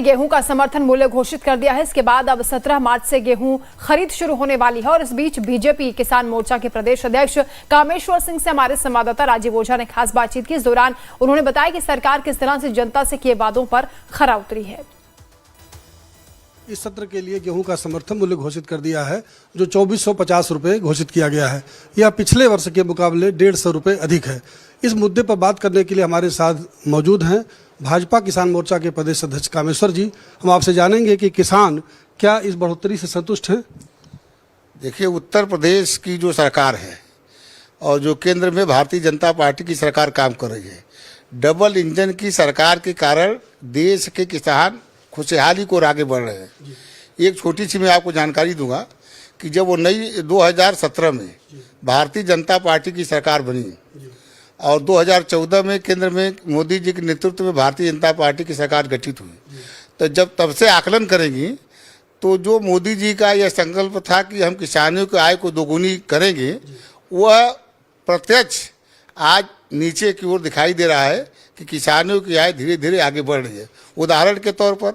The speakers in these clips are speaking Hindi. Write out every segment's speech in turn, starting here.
गेहूं का समर्थन मूल्य घोषित कर दिया है। इसके बाद अब 17 मार्च से गेहूं खरीद शुरू होने वाली है। और इस बीच बीजेपी किसान मोर्चा के प्रदेश अध्यक्ष कामेश्वर सिंह से हमारे संवाददाता राजीव ओझा ने खास बातचीत की। इस दौरान उन्होंने बताया कि सरकार किस तरह से जनता से किए वादों पर खरा उतरी है। इस सत्र के लिए गेहूं का समर्थन मूल्य घोषित कर दिया है, जो 2450 रुपये घोषित किया गया है। यह पिछले वर्ष के मुकाबले 150 रुपये अधिक है। इस मुद्दे पर बात करने के लिए हमारे साथ मौजूद हैं भाजपा किसान मोर्चा के प्रदेश अध्यक्ष कामेश्वर जी। हम आपसे जानेंगे कि किसान क्या इस बढ़ोतरी से संतुष्ट हैं? देखिए, उत्तर प्रदेश की जो सरकार है और जो केंद्र में भारतीय जनता पार्टी की सरकार काम कर रही है, डबल इंजन की सरकार के कारण देश के किसान खुशहाली को आगे बढ़ रहे हैं। एक छोटी सी मैं आपको जानकारी दूंगा कि जब वो नई 2017 में भारतीय जनता पार्टी की सरकार बनी और 2014 में केंद्र में मोदी जी के नेतृत्व में भारतीय जनता पार्टी की सरकार गठित हुई, तो जब तब से आकलन करेंगी तो जो मोदी जी का यह संकल्प था कि हम किसानों की आय को दोगुनी करेंगे, वह प्रत्यक्ष आज नीचे की ओर दिखाई दे रहा है कि किसानों की आय धीरे धीरे आगे बढ़ रही है। उदाहरण के तौर पर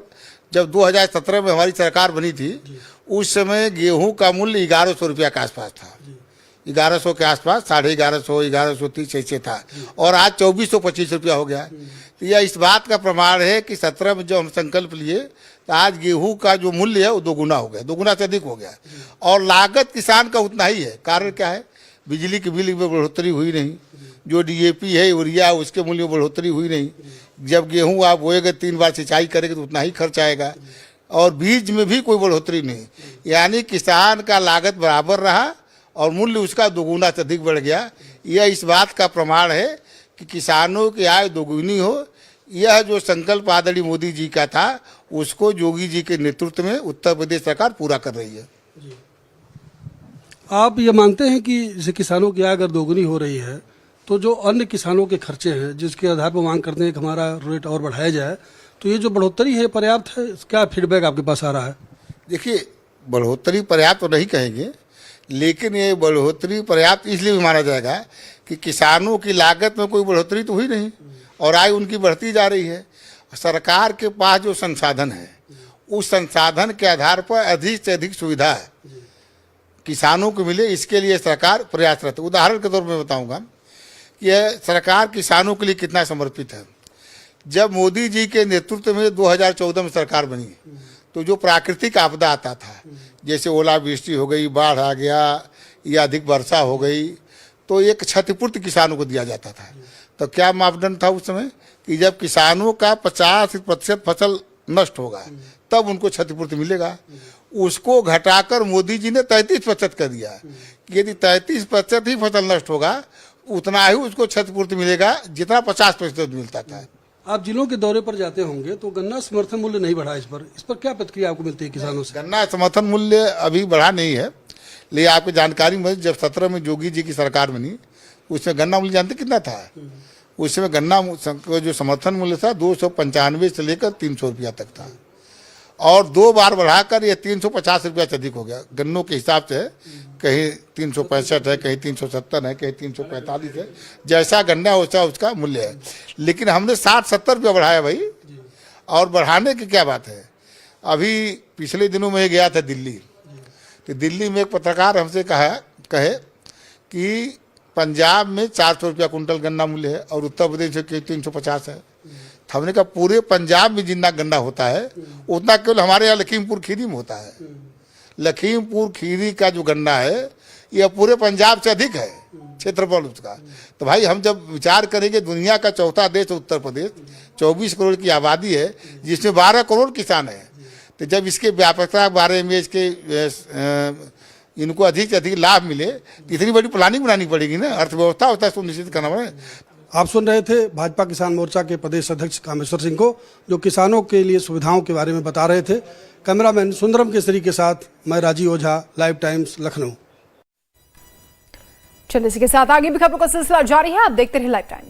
जब 2017 में हमारी सरकार बनी थी, उस समय गेहूं का मूल्य 1100 रुपया के आसपास था, 1100 के आसपास, 1150, 1130 ऐसे था, और आज 2425 रुपया हो गया। तो यह इस बात का प्रमाण है कि 17 में जो हम संकल्प लिए तो आज गेहूं का जो मूल्य है वो दोगुना हो गया, दोगुना से अधिक हो गया। और लागत किसान का उतना ही है। कारण क्या है? बिजली के बिल में बढ़ोतरी हुई नहीं, जो डीएपी है, यूरिया, उसके मूल्य में बढ़ोतरी हुई नहीं। जब गेहूं आप बोएगा 3 बार सिंचाई करेंगे तो उतना ही खर्च आएगा, और बीज में भी कोई बढ़ोतरी नहीं। यानी किसान का लागत बराबर रहा और मूल्य उसका दोगुना से अधिक बढ़ गया। यह इस बात का प्रमाण है कि किसानों की आय दोगुनी हो। यह जो संकल्प आदरणीय मोदी जी का था, उसको योगी जी के नेतृत्व में उत्तर प्रदेश सरकार पूरा कर रही है। आप ये मानते हैं कि जैसे किसानों की आय अगर दोगुनी हो रही है तो जो अन्य किसानों के खर्चे हैं जिसके आधार पर मांग करते हैं कि हमारा रेट और बढ़ाया जाए, तो ये जो बढ़ोतरी है पर्याप्त है? क्या फीडबैक आपके पास आ रहा है? देखिए, बढ़ोतरी पर्याप्त तो नहीं कहेंगे, लेकिन ये बढ़ोतरी पर्याप्त इसलिए भी माना जाएगा कि किसानों की लागत में कोई बढ़ोतरी तो हुई नहीं और आय उनकी बढ़ती जा रही है। सरकार के पास जो संसाधन है, उस संसाधन के आधार पर अधिक से अधिक सुविधा किसानों को मिले, इसके लिए सरकार प्रयासरत है। उदाहरण के तौर पर बताऊंगा कि यह सरकार किसानों के लिए कितना समर्पित है। जब मोदी जी के नेतृत्व में 2014 में सरकार बनी, तो जो प्राकृतिक आपदा आता था, जैसे ओलावृष्टि हो गई, बाढ़ आ गया या अधिक वर्षा हो गई, तो एक क्षतिपूर्ति किसानों को दिया जाता था। तो क्या मापदंड था उस समय कि जब किसानों का 50% फसल नष्ट होगा तब उनको क्षतिपूर्ति मिलेगा। उसको घटाकर मोदी जी ने 33% कर दिया कि यदि 33% ही फसल नष्ट होगा उतना ही उसको क्षतिपूर्ति मिलेगा जितना 50% मिलता था। आप जिलों के दौरे पर जाते होंगे तो गन्ना समर्थन मूल्य नहीं बढ़ा, इस पर क्या प्रतिक्रिया आपको मिलती है किसानों से? गन्ना समर्थन मूल्य अभी बढ़ा नहीं है, लेकिन आपको जानकारी में जब 17 में योगी जी की सरकार बनी, उसमें गन्ना मूल्य जानते कितना था? उस समय गन्ना जो समर्थन मूल्य था 295 से लेकर 300 रुपया तक था, और 2 बार बढ़ाकर ये 350 रुपया से अधिक हो गया। गन्नों के हिसाब से कहीं 365 है, कहीं 370 है, कहीं 345 है, जैसा गन्ना वैसा उसका मूल्य है। लेकिन हमने 60-70 रुपया बढ़ाया भाई, और बढ़ाने की क्या बात है। अभी पिछले दिनों में गया था दिल्ली, तो दिल्ली में एक पत्रकार हमसे कहे कि पंजाब में 400 रुपया कुंटल गन्ना मूल्य है और उत्तर प्रदेश में 350 है। हमने कहा पूरे पंजाब में जितना गन्ना होता है उतना केवल हमारे यहाँ लखीमपुर खीरी में होता है। लखीमपुर खीरी का जो गन्ना है यह पूरे पंजाब से अधिक है क्षेत्रफल उसका। तो भाई हम जब विचार करेंगे, दुनिया का चौथा देश उत्तर प्रदेश, 24 करोड़ की आबादी है, जिसमें 12 करोड़ किसान है। तो जब इसके व्यापकता के बारे में इसके इनको अधिक से अधिक लाभ मिले तो इतनी बड़ी प्लानिंग बनानी पड़ेगी ना, अर्थव्यवस्था होता है सुनिश्चित करना पड़ेगा। आप सुन रहे थे भाजपा किसान मोर्चा के प्रदेश अध्यक्ष कामेश्वर सिंह को, जो किसानों के लिए सुविधाओं के बारे में बता रहे थे। कैमरामैन सुंदरम केसरी के साथ मैं राजीव ओझा, लाइव टाइम्स, लखनऊ। चलिए, इसी के साथ आगे भी खबरों का सिलसिला जारी है। आप देखते रहिए लाइव टाइम्स।